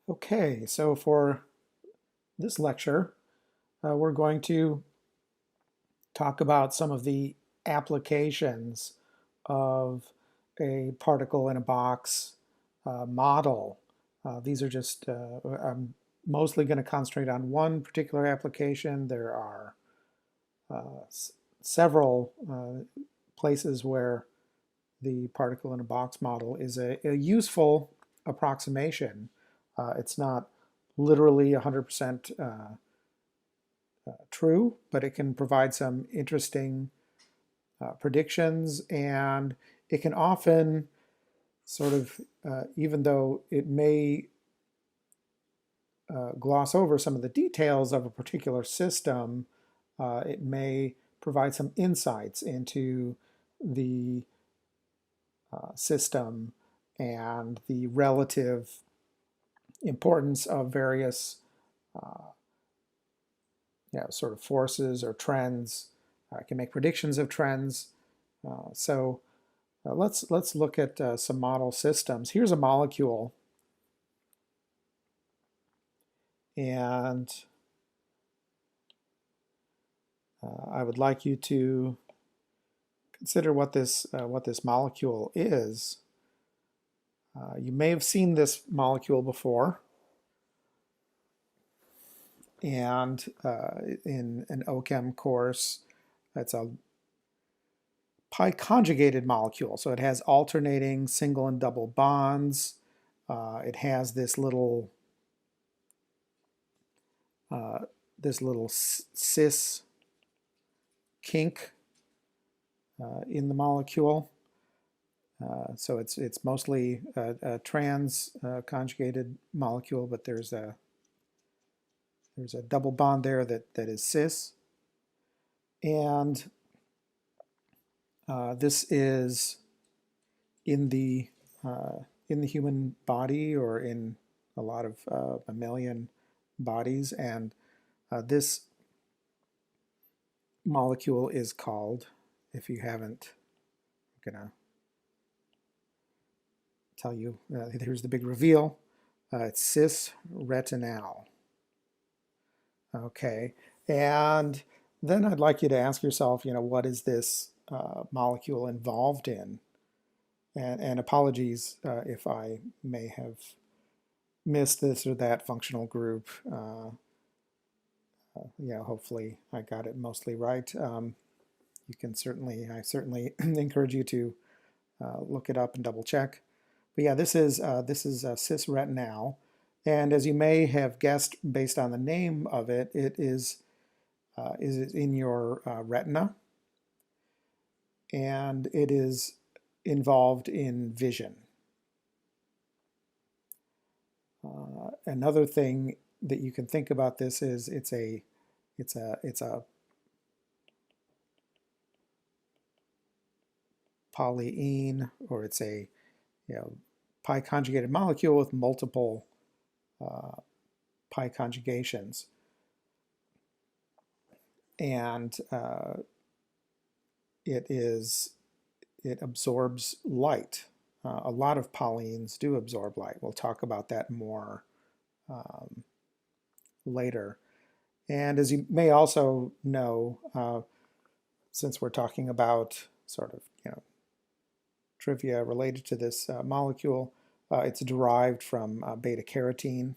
Okay, so for this lecture, we're going to talk about some of the applications of a particle in a box model. These are just, I'm mostly going to concentrate on one particular application. There are several places where the particle in a box model is a useful approximation. It's not literally 100% true, but it can provide some interesting predictions, and it can often sort of, even though it may gloss over some of the details of a particular system, it may provide some insights into the system and the relative importance of various sort of forces or trends. I can make predictions of trends. Let's look at some model systems. Here's a molecule, and I would like you to consider what this molecule is. You may have seen this molecule before, and in an OChem course, it's a pi-conjugated molecule. So it has alternating single and double bonds. It has this little cis kink in the molecule. So it's mostly a trans conjugated molecule, but there's a double bond there that is cis, and this is in the human body or in a lot of mammalian bodies, and this molecule is called, if you haven't, I'm gonna tell you, here's the big reveal, it's cis-retinal. Okay, and then I'd like you to ask yourself, what is this molecule involved in? And apologies if I may have missed this or that functional group. Hopefully I got it mostly right. I certainly encourage you to look it up and double check. But yeah, this is cis-retinal, and as you may have guessed based on the name of it, it is in your retina, and it is involved in vision. Another thing that you can think about this is it's a polyene, or it's a pi-conjugated molecule with multiple pi conjugations, and it absorbs light. A lot of polyenes do absorb light. We'll talk about that more later. And as you may also know, since we're talking about sort of trivia related to this molecule, it's derived from beta carotene.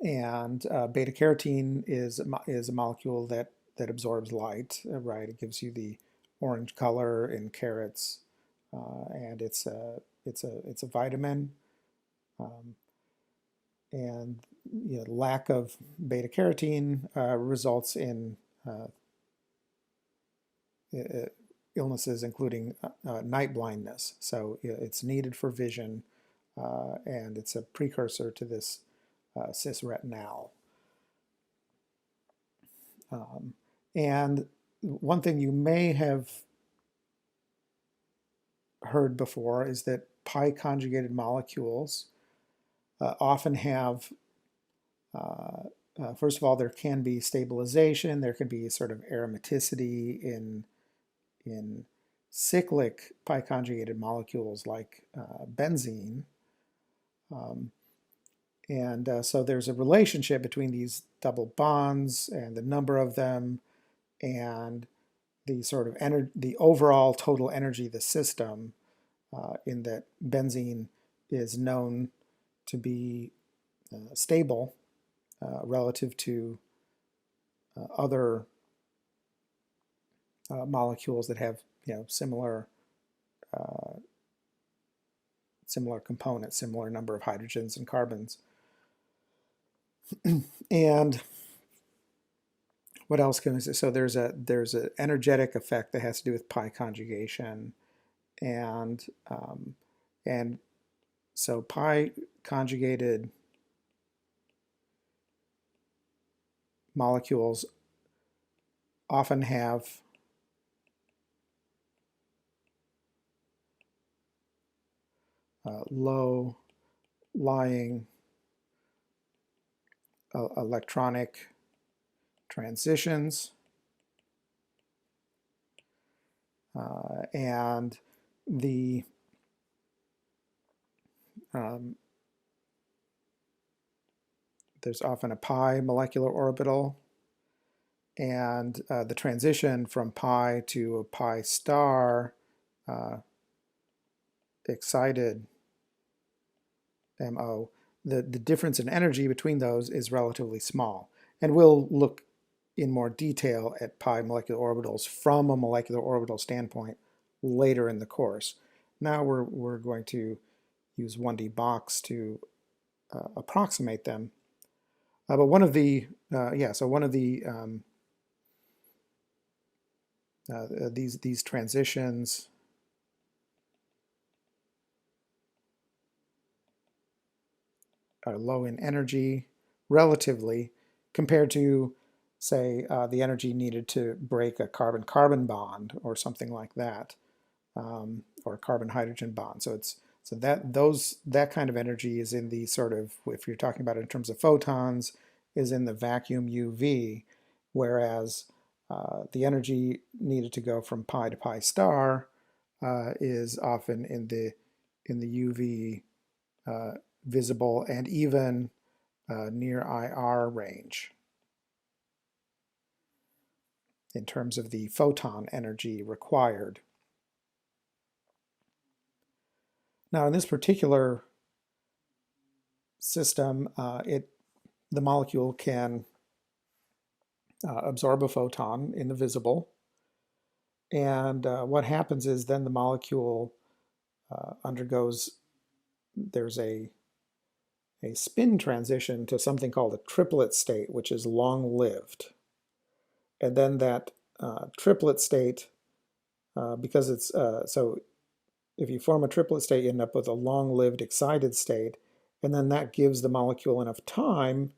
And beta carotene is a molecule that absorbs light, right? It gives you the orange color in carrots, and it's a vitamin. And lack of beta carotene results in illnesses, including night blindness. So it's needed for vision, and it's a precursor to this cis-retinal. And one thing you may have heard before is that pi-conjugated molecules often have, first of all, there can be stabilization, there can be sort of aromaticity in cyclic pi-conjugated molecules like benzene. Um, and so there's a relationship between these double bonds and the number of them and the sort of the overall total energy of the system, in that benzene is known to be stable relative to other molecules that have similar components, similar number of hydrogens and carbons. And what else can I say? So there's an energetic effect that has to do with pi conjugation, and so pi conjugated molecules often have low lying electronic transitions, and the there's often a pi molecular orbital, and the transition from pi to a pi star excited MO, the difference in energy between those is relatively small. And we'll look in more detail at pi molecular orbitals from a molecular orbital standpoint later in the course. Now we're going to use 1D box to approximate them. But one of the these transitions are low in energy relatively compared to, say, the energy needed to break a carbon-carbon bond or something like that, or a carbon-hydrogen bond. So that kind of energy is in the sort of, if you're talking about it in terms of photons, is in the vacuum UV, whereas the energy needed to go from pi to pi star is often in the UV visible and even near IR range in terms of the photon energy required. Now, in this particular system, the molecule can absorb a photon in the visible, and what happens is then the molecule undergoes, there's a spin transition to something called a triplet state, which is long-lived. And then that triplet state, because it's, so if you form a triplet state, you end up with a long-lived excited state, and then that gives the molecule enough time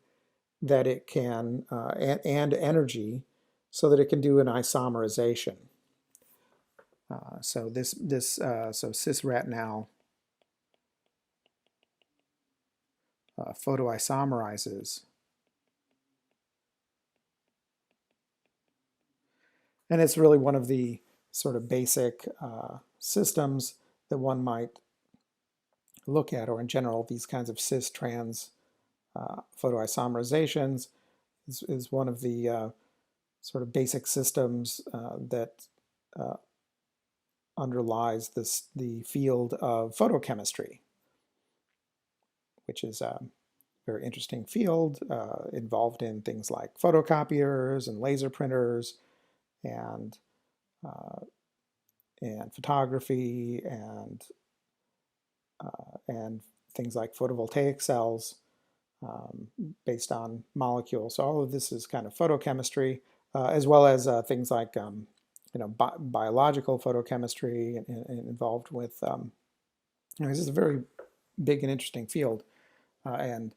that it can, and energy, so that it can do an isomerization. So cis-rat now photoisomerizes. And it's really one of the sort of basic systems that one might look at, or in general, these kinds of cis-trans photoisomerizations is one of the sort of basic systems that underlies the field of photochemistry, which is a very interesting field involved in things like photocopiers and laser printers and photography and things like photovoltaic cells based on molecules. So all of this is kind of photochemistry, as well as things like biological photochemistry involved with. This is a very big and interesting field, and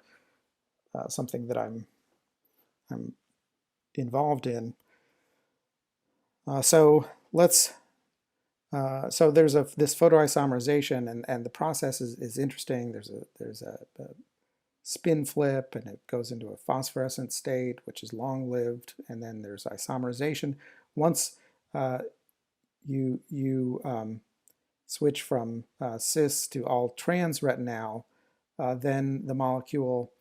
something that I'm involved in. So let's. So there's this photoisomerization, and the process is interesting. There's a spin flip, and it goes into a phosphorescent state, which is long-lived, and then there's isomerization. Once you switch from cis to all trans retinal, then the molecule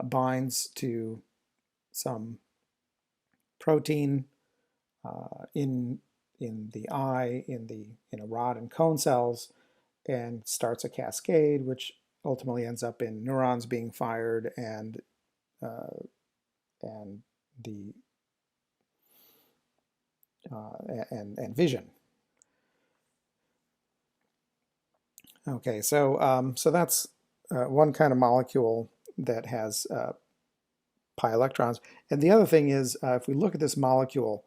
binds to some protein in the eye, in a rod and cone cells, and starts a cascade, which ultimately ends up in neurons being fired and the and vision. Okay, so that's one kind of molecule that has pi electrons. And the other thing is, if we look at this molecule,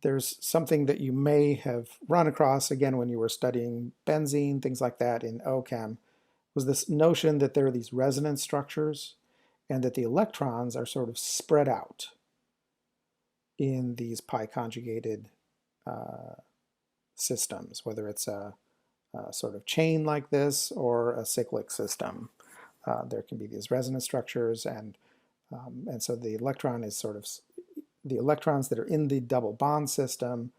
there's something that you may have run across again when you were studying benzene, things like that in OChem, was this notion that there are these resonance structures and that the electrons are sort of spread out in these pi-conjugated systems, whether it's a sort of chain like this or a cyclic system. There can be these resonance structures, and so the electron is sort of, the electrons that are in the double bond system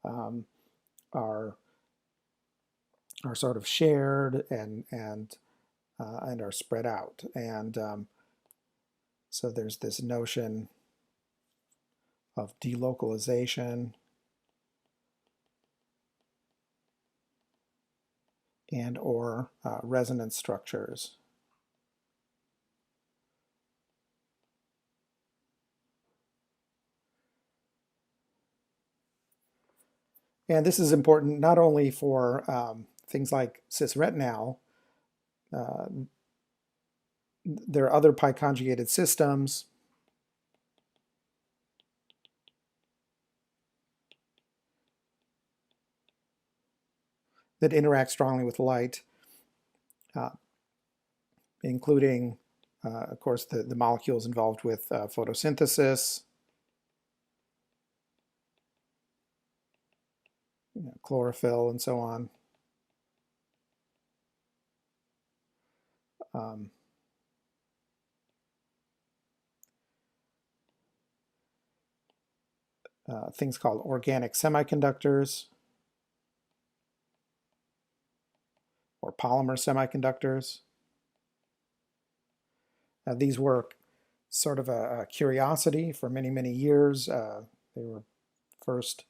are sort of shared and are spread out. And so there's this notion of delocalization and or resonance structures. And this is important not only for things like cis-retinal. There are other pi-conjugated systems that interact strongly with light, including, of course, the molecules involved with photosynthesis, chlorophyll, and so on. Things called organic semiconductors or polymer semiconductors. These were sort of a curiosity for many, many years. They were first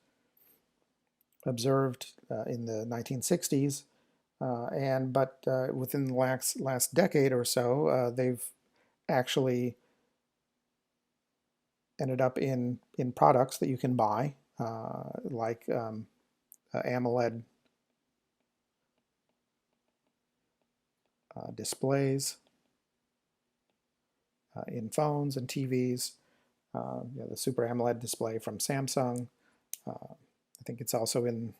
observed in the 1960s, but within the last decade or so, they've actually ended up in products that you can buy, like AMOLED displays in phones and TVs. The Super AMOLED display from Samsung. I think it's also in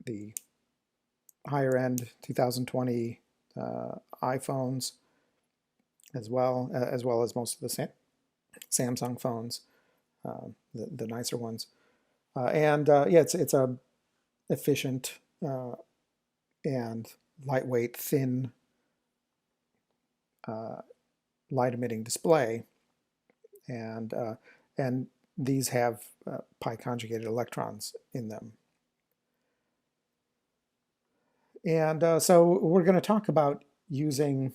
the higher end 2020 iPhones as well as most of the Samsung phones, the nicer ones. Yeah, it's a efficient and lightweight, thin light-emitting display, and these have pi-conjugated electrons in them. And so we're going to talk about using,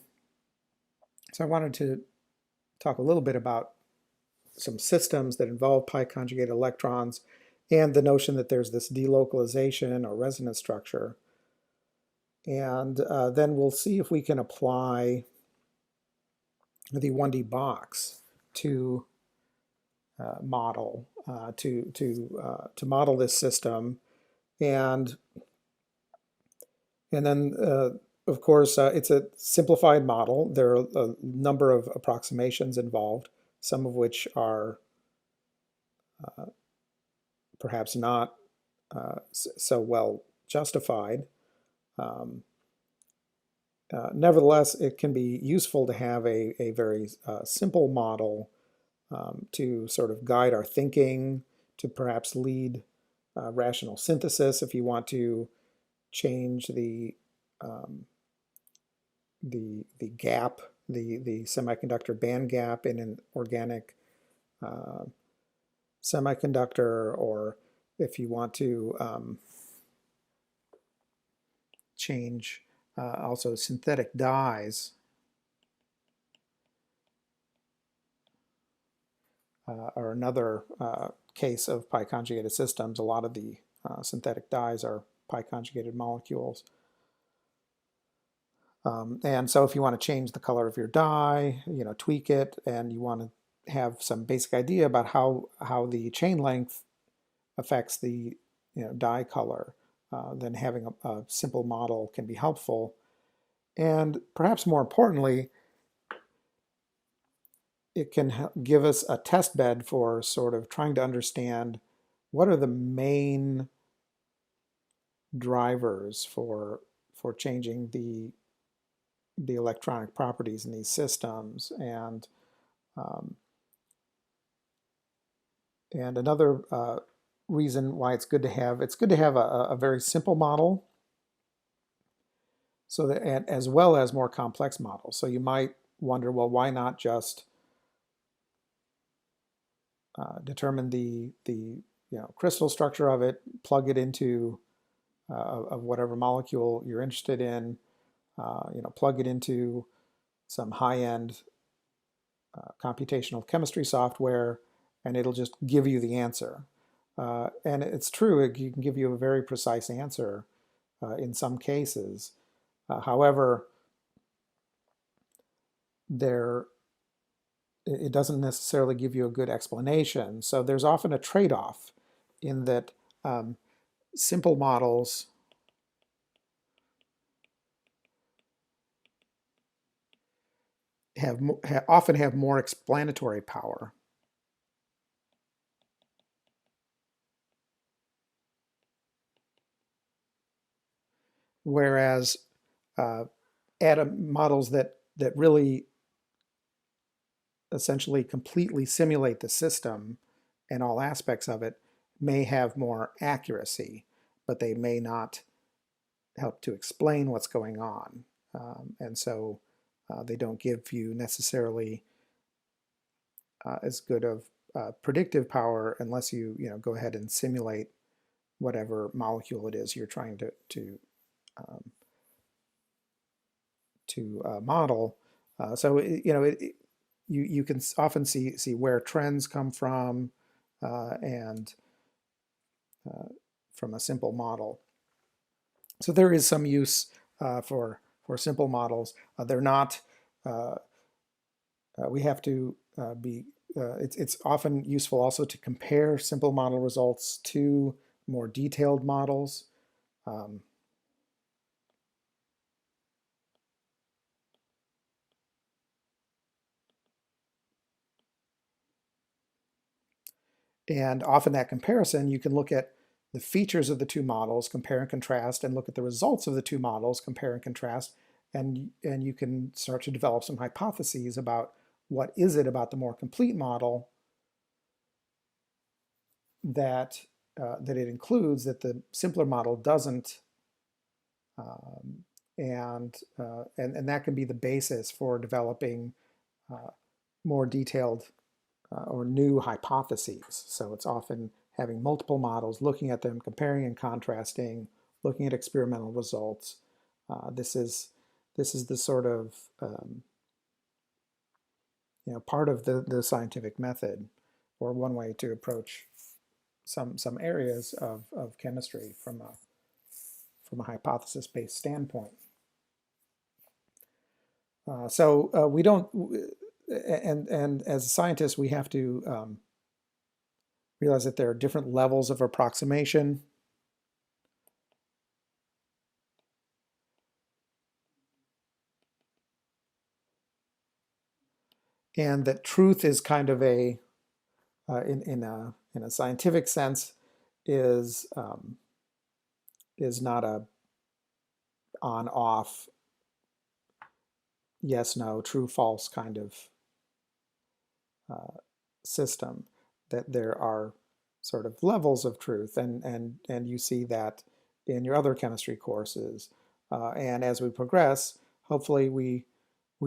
so I wanted to talk a little bit about some systems that involve pi-conjugated electrons and the notion that there's this delocalization or resonance structure. And then we'll see if we can apply the 1D box to model to model this system, and then of course it's a simplified model. There are a number of approximations involved, some of which are perhaps not so well justified. Nevertheless, it can be useful to have a very simple model to sort of guide our thinking, to perhaps lead rational synthesis if you want to change the gap, the semiconductor band gap in an organic semiconductor, or if you want to change also synthetic dyes, are another case of pi-conjugated systems. A lot of the synthetic dyes are pi-conjugated molecules. And so if you want to change the color of your dye, tweak it, and you want to have some basic idea about how the chain length affects the dye color, then having a simple model can be helpful. And perhaps more importantly, it can give us a test bed for sort of trying to understand what are the main drivers for changing the electronic properties in these systems. And another reason why it's good to have a very simple model, so that, and as well as more complex models. So you might wonder, well, why not just determine the crystal structure of it, plug it into of whatever molecule you're interested in, plug it into some high-end computational chemistry software, and it'll just give you the answer. And it's true, it can give you a very precise answer in some cases. However, it doesn't necessarily give you a good explanation. So there's often a trade-off in that simple models often have more explanatory power. Whereas atom models that really essentially completely simulate the system and all aspects of it may have more accuracy, but they may not help to explain what's going on. And so they don't give you necessarily as good of predictive power unless you go ahead and simulate whatever molecule it is you're trying to model. So you can often see where trends come from, and from a simple model. So there is some use for simple models. They're not. We have to be. It's often useful also to compare simple model results to more detailed models. And often that comparison, you can look at the features of the two models, compare and contrast, and look at the results of the two models, compare and contrast, and you can start to develop some hypotheses about what is it about the more complete model that that it includes that the simpler model doesn't, and that can be the basis for developing more detailed or new hypotheses. So it's often having multiple models, looking at them, comparing and contrasting, looking at experimental results. This is the sort of part of the scientific method, or one way to approach some areas of chemistry from a hypothesis-based standpoint. So we don't, and as scientists, we have to realize that there are different levels of approximation. And that truth is kind of a, in a scientific sense, is not a on-off, yes, no, true, false kind of system. That there are sort of levels of truth, and you see that in your other chemistry courses. And as we progress, hopefully we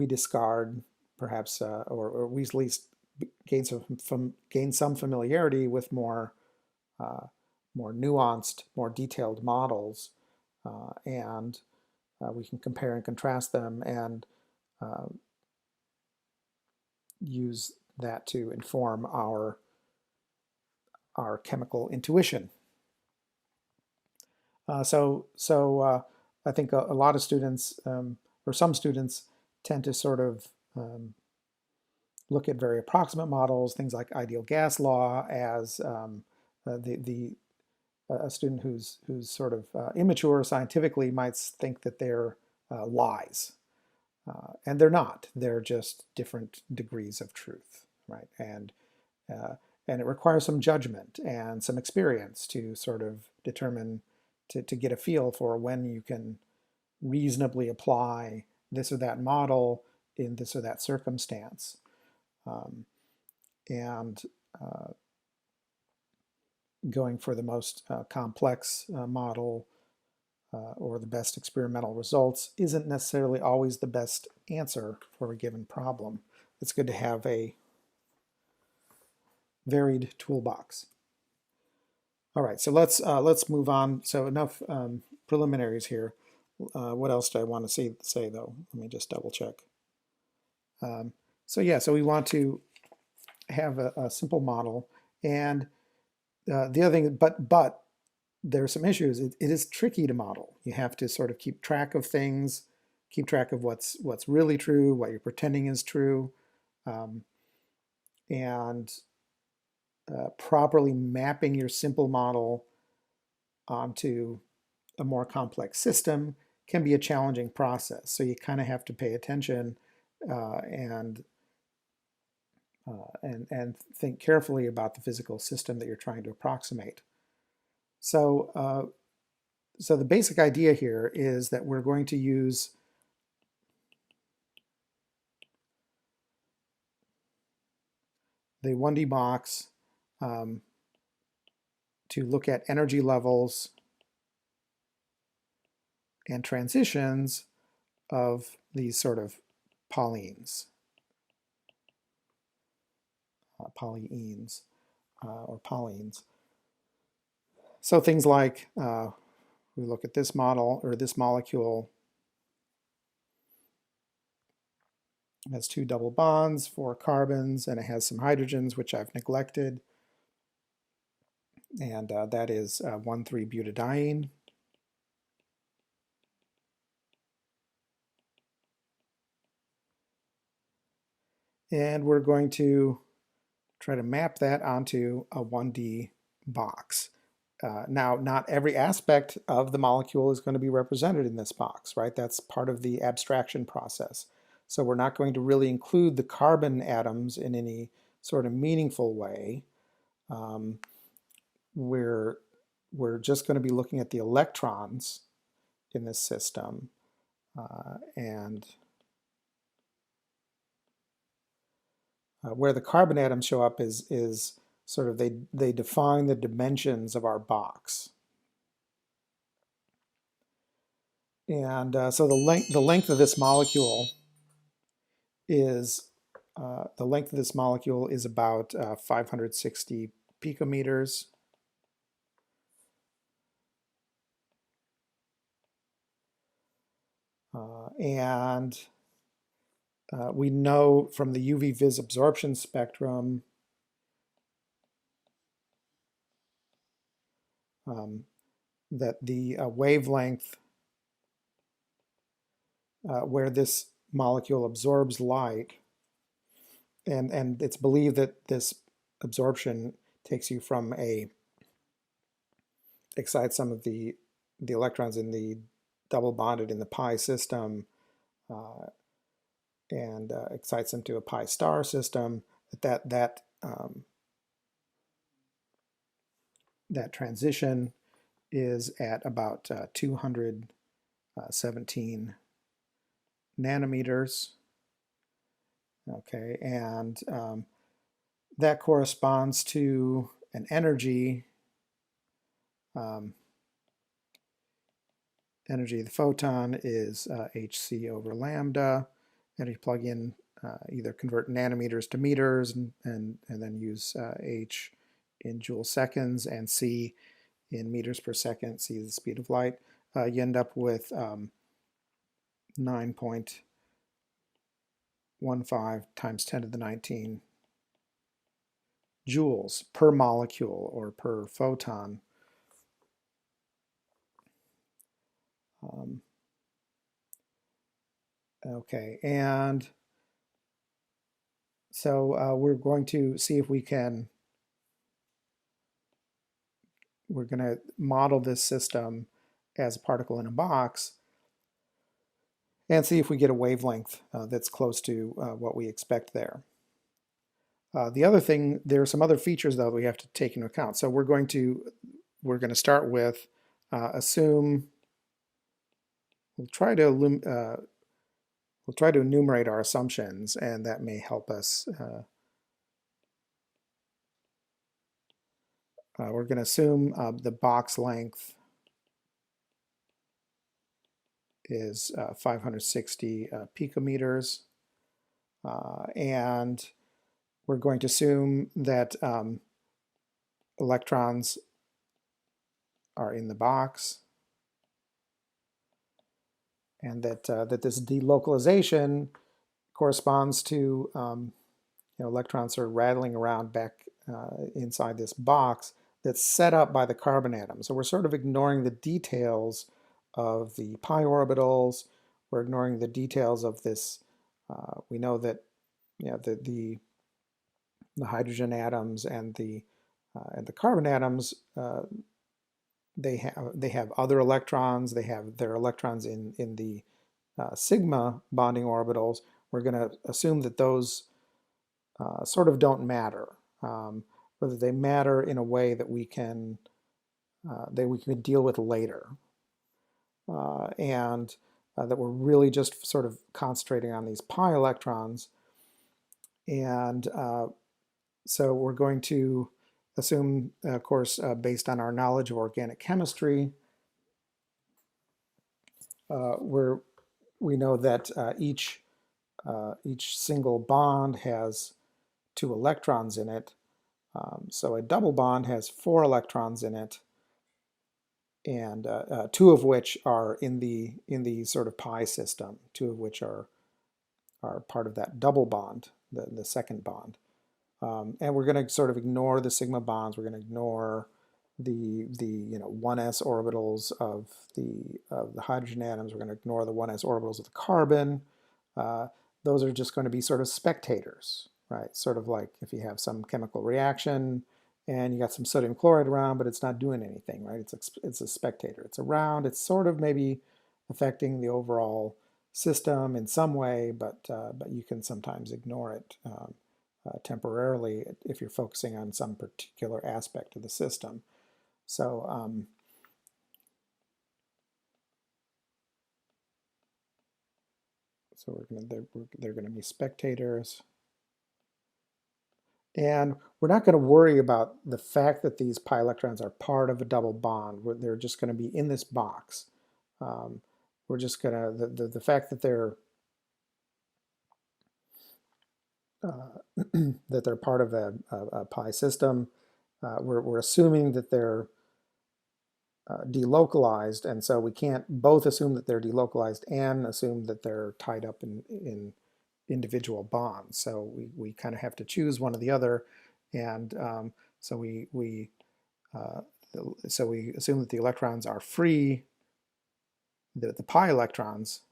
discard perhaps, or we at least gain some familiarity with more nuanced, more detailed models, and we can compare and contrast them and use that to inform our chemical intuition. So I think a lot of students, or some students, tend to sort of look at very approximate models, things like ideal gas law, as a student who's sort of immature scientifically might think that they're lies. And they're not. They're just different degrees of truth, right? And it requires some judgment and some experience to sort of determine, to get a feel for when you can reasonably apply this or that model in this or that circumstance. And going for the most complex model or the best experimental results isn't necessarily always the best answer for a given problem. It's good to have a varied toolbox. All right, so let's move on. So enough preliminaries here. What else do I want to say though? Let me just double check. So we want to have a simple model, and the other thing, but there are some issues. It is tricky to model. You have to sort of keep track of things, keep track of what's really true, what you're pretending is true, and properly mapping your simple model onto a more complex system can be a challenging process. So you kind of have to pay attention and think carefully about the physical system that you're trying to approximate. So the basic idea here is that we're going to use the 1D box to look at energy levels and transitions of these sort of polyenes. Polyenes or polyenes. So things like we look at this model, or this molecule has 2 double bonds, 4 carbons, and it has some hydrogens, which I've neglected. And that is 1,3-butadiene. And we're going to try to map that onto a 1D box. Now, not every aspect of the molecule is going to be represented in this box, right? That's part of the abstraction process. So we're not going to really include the carbon atoms in any sort of meaningful way. We're just going to be looking at the electrons in this system, and where the carbon atoms show up is sort of they define the dimensions of our box. And so the length of this molecule is about 560 picometers. And we know from the UV vis absorption spectrum that the wavelength where this molecule absorbs light, and it's believed that this absorption takes you from excites some of the electrons in the double bonded in the pi system and excites them to a pi star system. That transition is at about 217 nanometers. Okay, and that corresponds to an energy energy of the photon is hc over lambda. Energy plug-in either convert nanometers to meters and then use h in joule seconds and c in meters per second, c is the speed of light, you end up with 9.15 times 10 to the 19 joules per molecule or per photon. Okay, and so we're going to see if we can, we're going to model this system as a particle in a box and see if we get a wavelength that's close to what we expect there. The other thing, there are some other features though that we have to take into account. So we're going to start with assume, we'll try to enumerate our assumptions, and that may help us. We're going to assume the box length is 560 picometers, and we're going to assume that electrons are in the box, and that that this delocalization corresponds to electrons are rattling around back inside this box that's set up by the carbon atom. So we're sort of ignoring the details of the pi orbitals. We're ignoring the details of this. We know that the hydrogen atoms and the carbon atoms, they have other electrons. They have their electrons in the sigma bonding orbitals. We're going to assume that those sort of don't matter, whether they matter in a way that we can deal with later, and that we're really just sort of concentrating on these pi electrons. And so we're going to assume, of course, based on our knowledge of organic chemistry, we know that each single bond has 2 electrons in it. So a double bond has 4 electrons in it, and 2 of which are in the sort of pi system, 2 of which are part of that double bond, the second bond. And we're going to sort of ignore the sigma bonds. We're going to ignore the 1s orbitals of the hydrogen atoms. We're going to ignore the 1s orbitals of the carbon. Those are just going to be sort of spectators, right? Sort of like if you have some chemical reaction and you got some sodium chloride around, but it's not doing anything, right? It's a spectator. It's around. It's sort of maybe affecting the overall system in some way, but you can sometimes ignore it temporarily if you're focusing on some particular aspect of the system. So they're going to be spectators. And we're not going to worry about the fact that these pi electrons are part of a double bond. They're just going to be in this box. We're just going to, the fact that they're part of a pi system, we're assuming that they're delocalized, and so we can't both assume that they're delocalized and assume that they're tied up in individual bonds. So we kind of have to choose one or the other, and so we assume that the electrons are free, the pi electrons,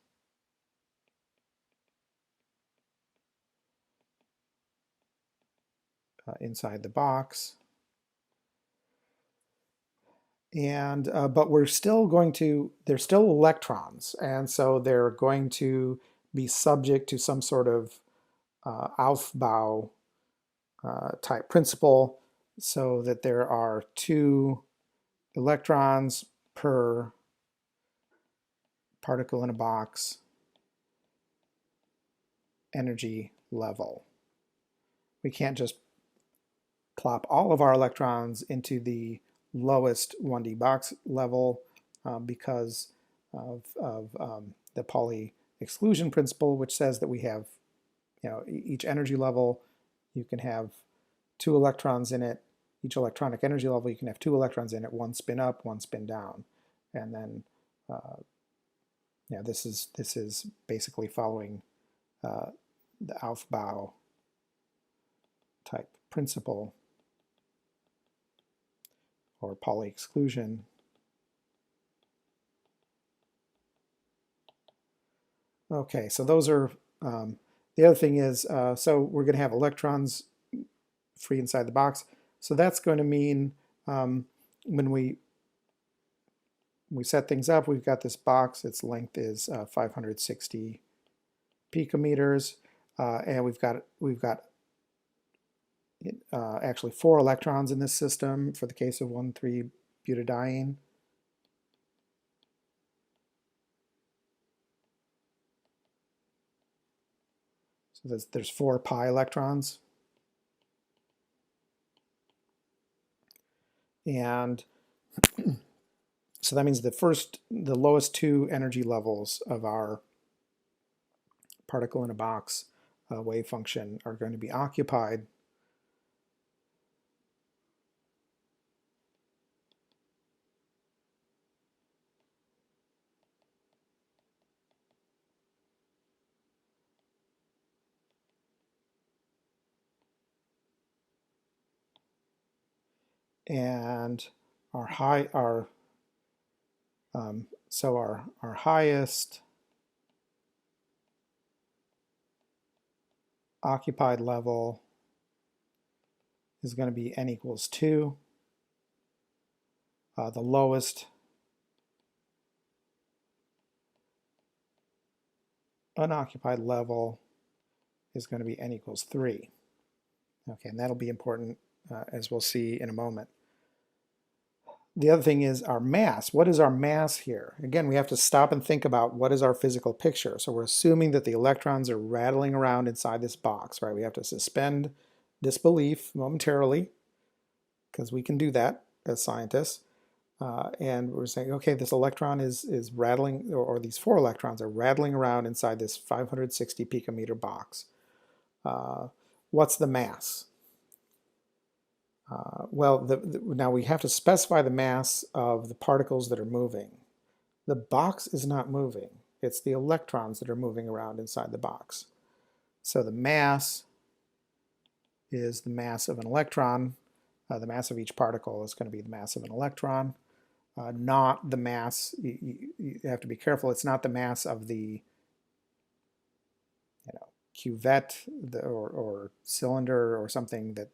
inside the box. And but we're still going to, they're still electrons, and so they're going to be subject to some sort of Aufbau type principle, so that there are 2 electrons per particle in a box energy level. We can't just plop all of our electrons into the lowest 1D box level because of the Pauli exclusion principle, which says that we have each energy level, you can have 2 electrons in it. Each electronic energy level, you can have 2 electrons in it, one spin up, one spin down. And then, this is basically following the Aufbau type principle, or Pauli exclusion. Okay, so those are, the other thing is, so we're going to have electrons free inside the box. So that's going to mean when we set things up, we've got this box, its length is 560 picometers, and we've got actually 4 electrons in this system for the case of 1,3-butadiene. So there's 4 pi electrons. And so that means the lowest 2 energy levels of our particle in a box wave function are going to be occupied. And our highest occupied level is going to be n equals 2. The lowest unoccupied level is going to be n equals 3. Okay, and that'll be important as we'll see in a moment. The other thing is our mass. What is our mass here? Again, we have to stop and think about what is our physical picture. So we're assuming that the electrons are rattling around inside this box, right? We have to suspend disbelief momentarily, because we can do that as scientists. And we're saying, okay, this electron is rattling, or these 4 electrons are rattling around inside this 560 picometer box. What's the mass? Well, now we have to specify the mass of the particles that are moving. The box is not moving. It's the electrons that are moving around inside the box. So the mass is the mass of an electron. The mass of each particle is going to be the mass of an electron, not the mass. You have to be careful. It's not the mass of the cuvette or cylinder or something that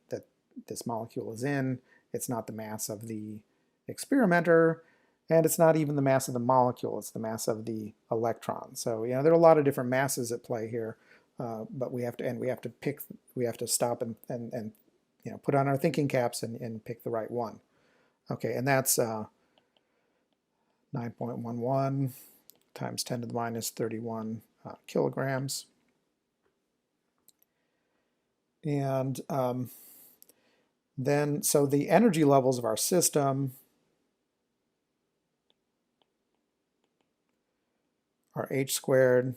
this molecule is in. It's not the mass of the experimenter, and it's not even the mass of the molecule. It's the mass of the electron. So there are a lot of different masses at play here, but we have to stop and put on our thinking caps and pick the right one. Okay, and that's 9.11 times 10 to the minus 31 kilograms. And then, so the energy levels of our system are h squared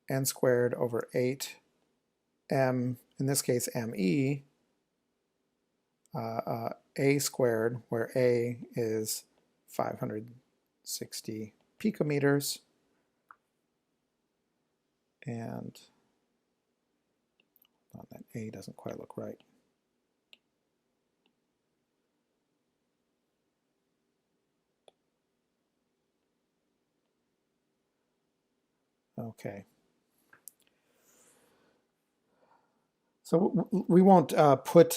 n squared over 8 m, in this case me, a squared, where a is 560 picometers, and that a doesn't quite look right. Okay. So we won't plug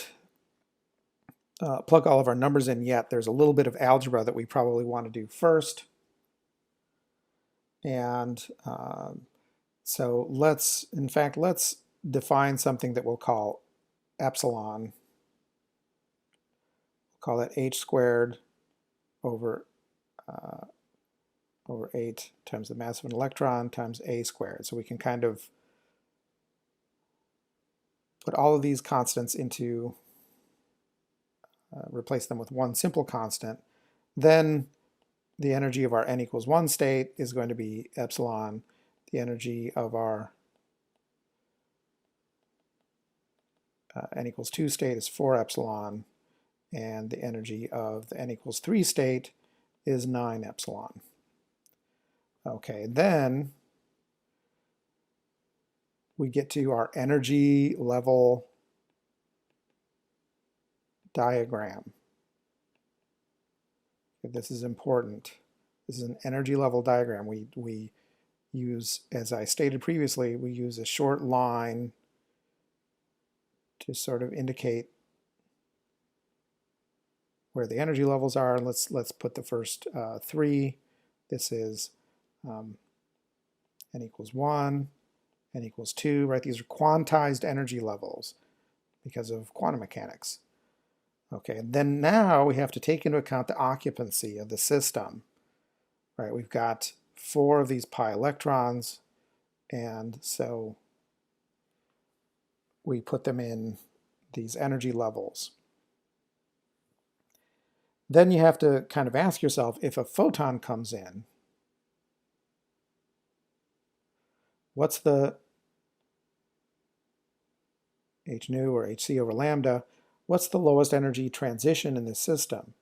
all of our numbers in yet. There's a little bit of algebra that we probably want to do first. And so let's define something that we'll call epsilon. We'll call that h squared over 8 times the mass of an electron times a squared. So we can kind of put all of these constants into, replace them with one simple constant. Then the energy of our n equals 1 state is going to be epsilon. The energy of our n equals 2 state is 4 epsilon, and the energy of the n equals 3 state is 9 epsilon. Okay, then we get to our energy level diagram. This is important. This is an energy level diagram. We use, as I stated previously, we use a short line to sort of indicate where the energy levels are. Let's put the first 3. This is n equals 1, n equals 2, right? These are quantized energy levels because of quantum mechanics. Okay, and then now we have to take into account the occupancy of the system. Right, we've got 4 of these pi electrons, and so we put them in these energy levels. Then you have to kind of ask yourself, if a photon comes in, what's the h nu or hc over lambda, what's the lowest energy transition in this system?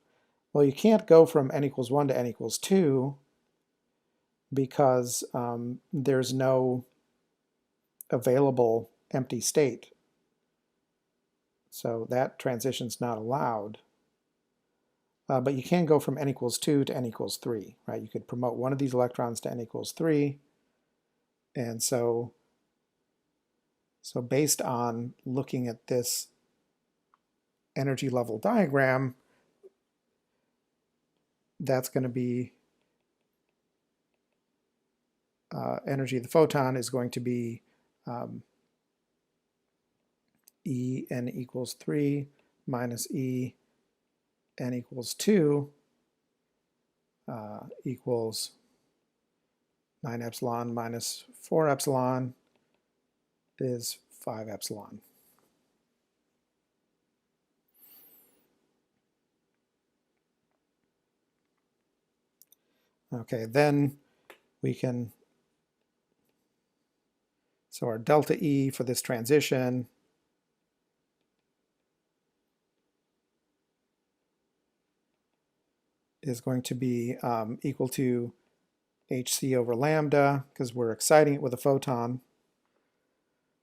Well, you can't go from n equals 1 to n equals 2 because there's no available empty state. So that transition's not allowed. But you can go from n equals 2 to n equals 3, right? You could promote one of these electrons to n equals 3. And so based on looking at this energy level diagram, that's going to be energy of the photon is going to be E n equals 3 minus E n equals 2 equals 9 epsilon minus 4 epsilon is 5 epsilon. Okay, then we can, so our delta E for this transition is going to be equal to hc over lambda, because we're exciting it with a photon.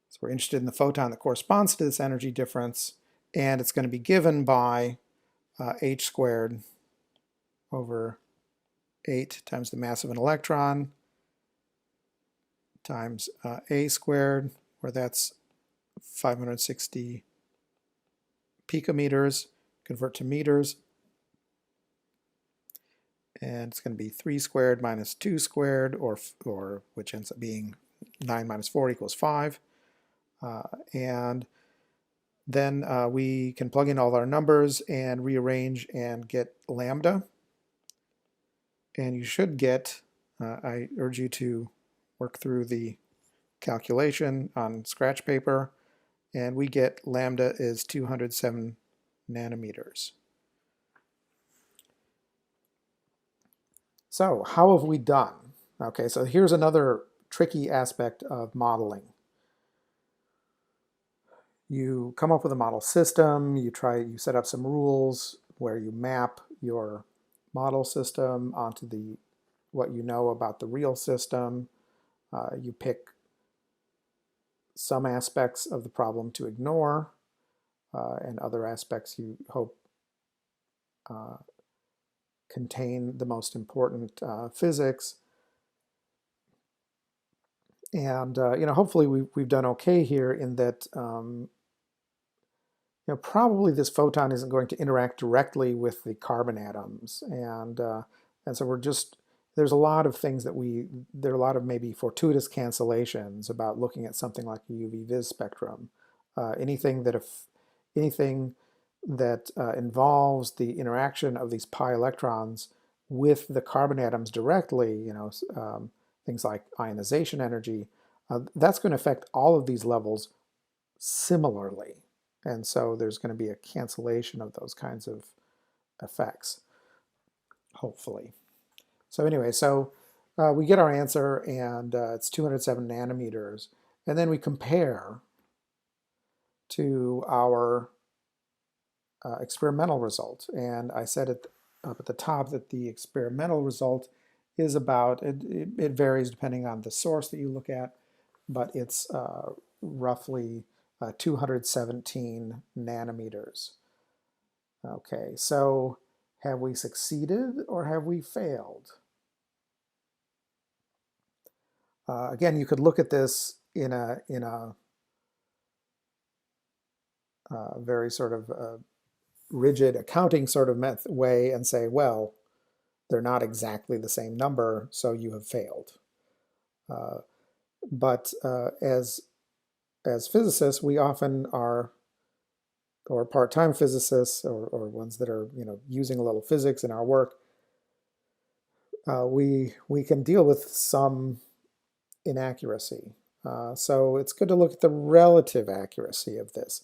So we're interested in the photon that corresponds to this energy difference, and it's going to be given by h squared over 8 times the mass of an electron times a squared, where that's 560 picometers, convert to meters, and it's going to be 3 squared minus 2 squared, or which ends up being 9 minus 4 equals 5. And then we can plug in all our numbers and rearrange and get lambda. And you should get, I urge you to work through the calculation on scratch paper, and we get lambda is 207 nanometers. So how have we done? Okay, so here's another tricky aspect of modeling. You come up with a model system, you set up some rules where you map your model system onto what you know about the real system. You pick some aspects of the problem to ignore, and other aspects you hope contain the most important physics. And hopefully we've done okay here in that probably this photon isn't going to interact directly with the carbon atoms, and so there's a lot of things there are a lot of maybe fortuitous cancellations about looking at something like a UV-Vis spectrum. Anything that involves the interaction of these pi electrons with the carbon atoms directly, things like ionization energy, that's going to affect all of these levels similarly. And so there's going to be a cancellation of those kinds of effects, hopefully. So anyway, we get our answer, and it's 207 nanometers. And then we compare to our experimental result. And I said up at the top that the experimental result is about, it varies depending on the source that you look at, but it's roughly 217 nanometers. Okay, so have we succeeded or have we failed? Again, you could look at this in a very sort of rigid accounting sort of way and say, well, they're not exactly the same number, so you have failed. But as physicists, we often are, or part-time physicists, or ones that are using a little physics in our work, we can deal with some inaccuracy. So it's good to look at the relative accuracy of this.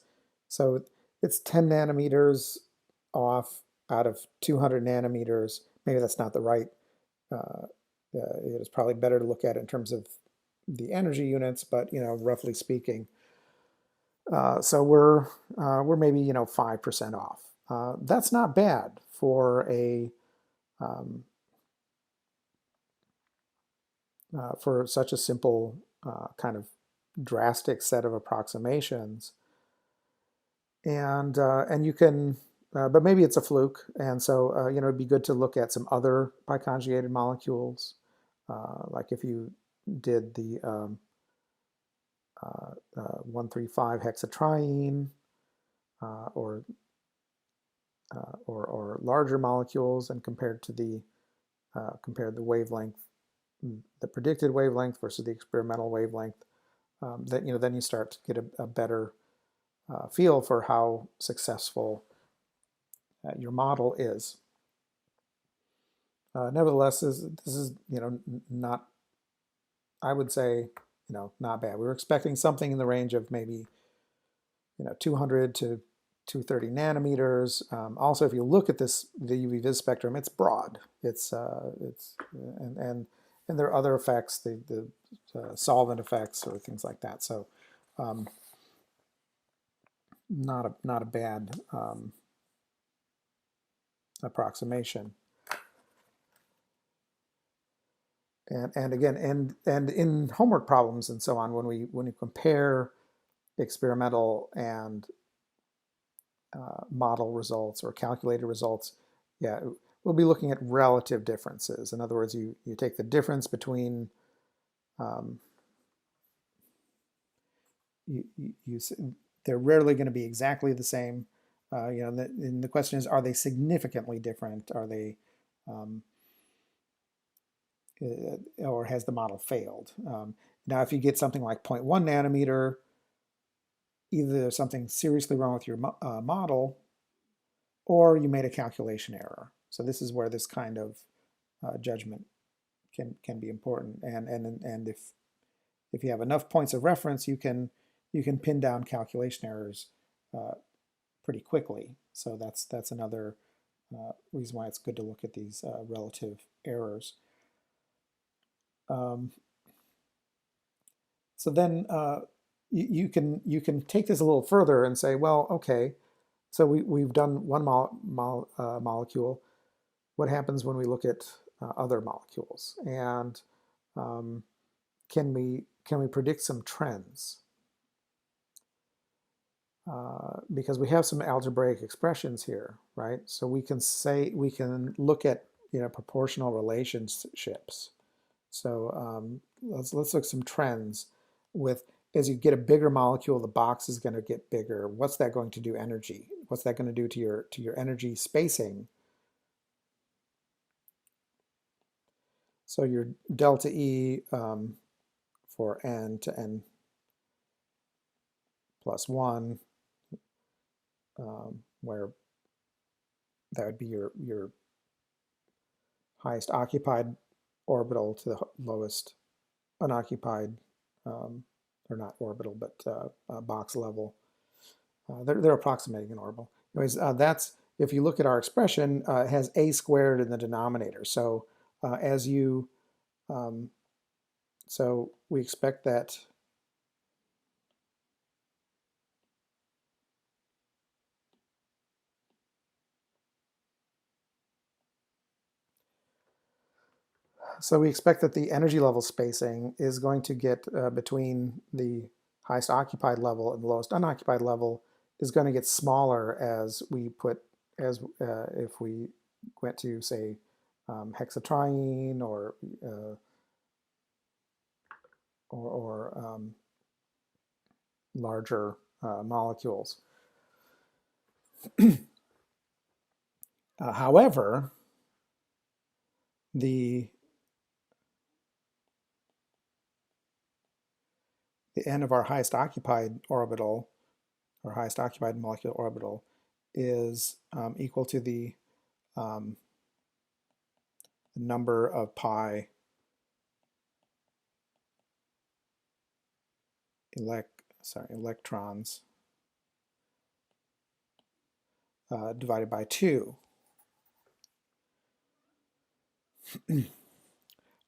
So it's 10 nanometers off out of 200 nanometers. Maybe that's not the right, it is probably better to look at it in terms of the energy units, but roughly speaking. So we're maybe 5% off. That's not bad for a for such a simple kind of drastic set of approximations. And you can, but maybe it's a fluke, and so it'd be good to look at some other pi-conjugated molecules, like if you did the 135 hexatriene, or larger molecules, and compared to the wavelength, the predicted wavelength versus the experimental wavelength. Then you start to get a better feel for how successful your model is. Nevertheless, this is not, I would say, not bad. We were expecting something in the range of maybe 200 to 230 nanometers. Also, if you look at the UV vis spectrum, it's broad. It's and there are other effects, the solvent effects or things like that. So not a bad approximation. And again, and in homework problems and so on, when we compare experimental and model results or calculated results, yeah, we'll be looking at relative differences. In other words, you take the difference between they're rarely going to be exactly the same. And the question is, are they significantly different? Are they or has the model failed? Now, if you get something like 0.1 nanometer, either there's something seriously wrong with your model, or you made a calculation error. So this is where this kind of judgment can be important. And if you have enough points of reference, you can pin down calculation errors pretty quickly. So that's another reason why it's good to look at these relative errors. So then you can take this a little further and say, well, okay, so we've done one molecule. What happens when we look at other molecules? And can we predict some trends? Because we have some algebraic expressions here, right? So we can look at proportional relationships. So let's look at some trends with, as you get a bigger molecule, the box is going to get bigger. What's that going to do energy? What's that going to do to your energy spacing? So your delta E for n to n plus 1, where that would be your highest occupied orbital to the lowest unoccupied, or not orbital, but box level. They're approximating an orbital. Anyways, that's, if you look at our expression, it has a squared in the denominator. So so we expect that So we expect that the energy level spacing is going to get between the highest occupied level and the lowest unoccupied level is going to get smaller as we put, as if we went to, say, hexatriene or larger molecules. However, the end of our highest occupied orbital, or highest occupied molecular orbital, is equal to the number of electrons divided by 2.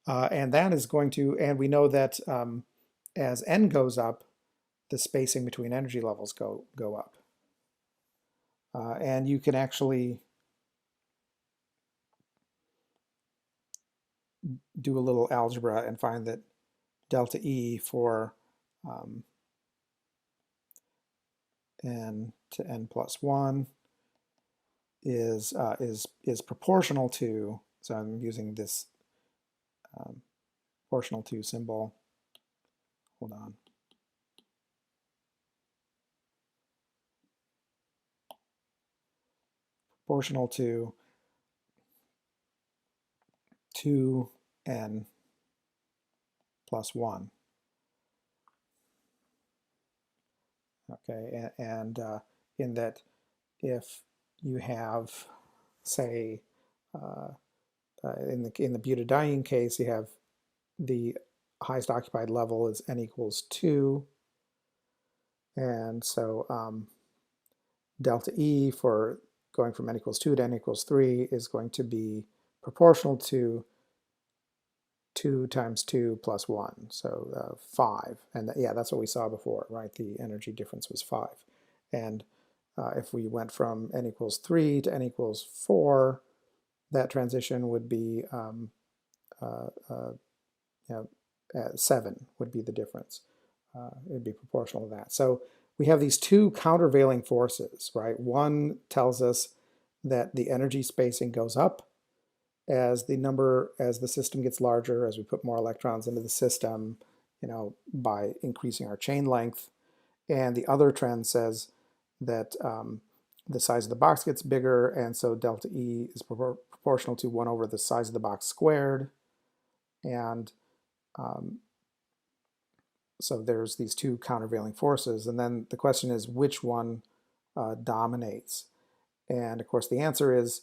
And that is going to, and we know that as n goes up, the spacing between energy levels go up. And you can actually do a little algebra and find that delta E for n to n plus 1 is proportional to, so I'm using this proportional to symbol. Hold on. Proportional to 2n plus 1. Okay, and in that if you have, say, in the butadiene case, you have the highest occupied level is n equals 2, and so delta E for going from n equals 2 to n equals 3 is going to be proportional to 2 times 2 plus 1, so 5. And yeah, that's what we saw before, right? The energy difference was 5. And if we went from n equals 3 to n equals 4, that transition would be 7 would be the difference. It would be proportional to that. So we have these two countervailing forces, right? One tells us that the energy spacing goes up as the system gets larger, as we put more electrons into the system, by increasing our chain length. And the other trend says that the size of the box gets bigger, and so delta E is proportional to 1 over the size of the box squared. And so there's these two countervailing forces, and then the question is which one dominates. And of course the answer is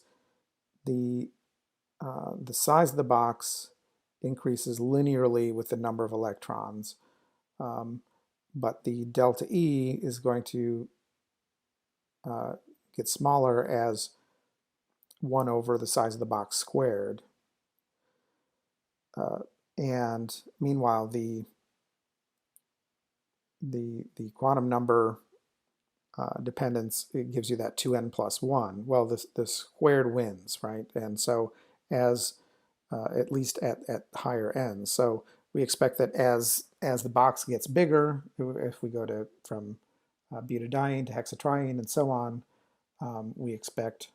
the size of the box increases linearly with the number of electrons, but the delta E is going to get smaller as 1 over the size of the box squared. And meanwhile, the quantum number dependence, it gives you that 2n plus 1. Well, the squared wins, right? And so as at least at higher ends. So we expect that as the box gets bigger, if we go from butadiene to hexatriene and so on, we expect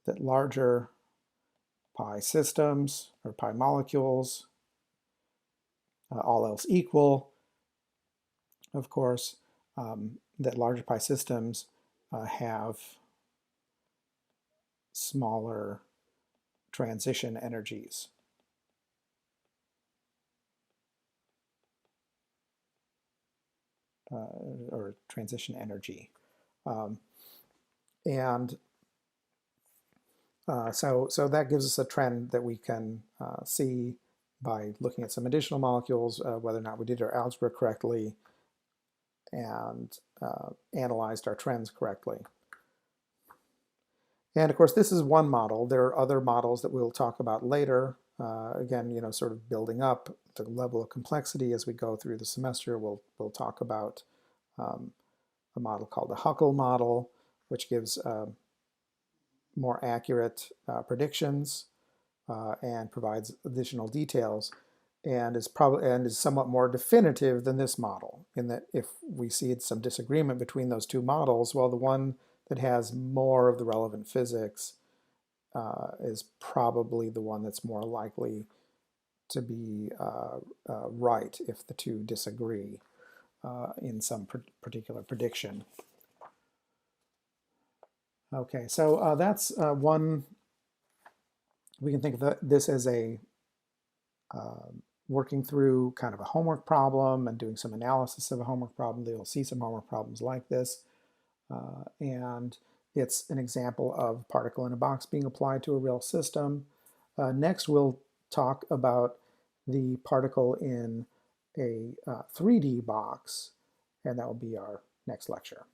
that larger pi systems or pi molecules, all else equal, of course, that larger pi systems have smaller transition energies. Or transition energy. And so that gives us a trend that we can see by looking at some additional molecules, whether or not we did our algebra correctly and analyzed our trends correctly. And of course, this is one model. There are other models that we'll talk about later. Again, sort of building up the level of complexity as we go through the semester. We'll talk about a model called the Huckel model, which gives more accurate predictions and provides additional details, and is somewhat more definitive than this model, in that if we see some disagreement between those two models, well, the one that has more of the relevant physics is probably the one that's more likely to be right if the two disagree in some particular prediction. Okay, so that's one. We can think of this as a working through kind of a homework problem and doing some analysis of a homework problem. You'll see some homework problems like this. And it's an example of particle in a box being applied to a real system. Next, we'll talk about the particle in a 3D box, and that will be our next lecture.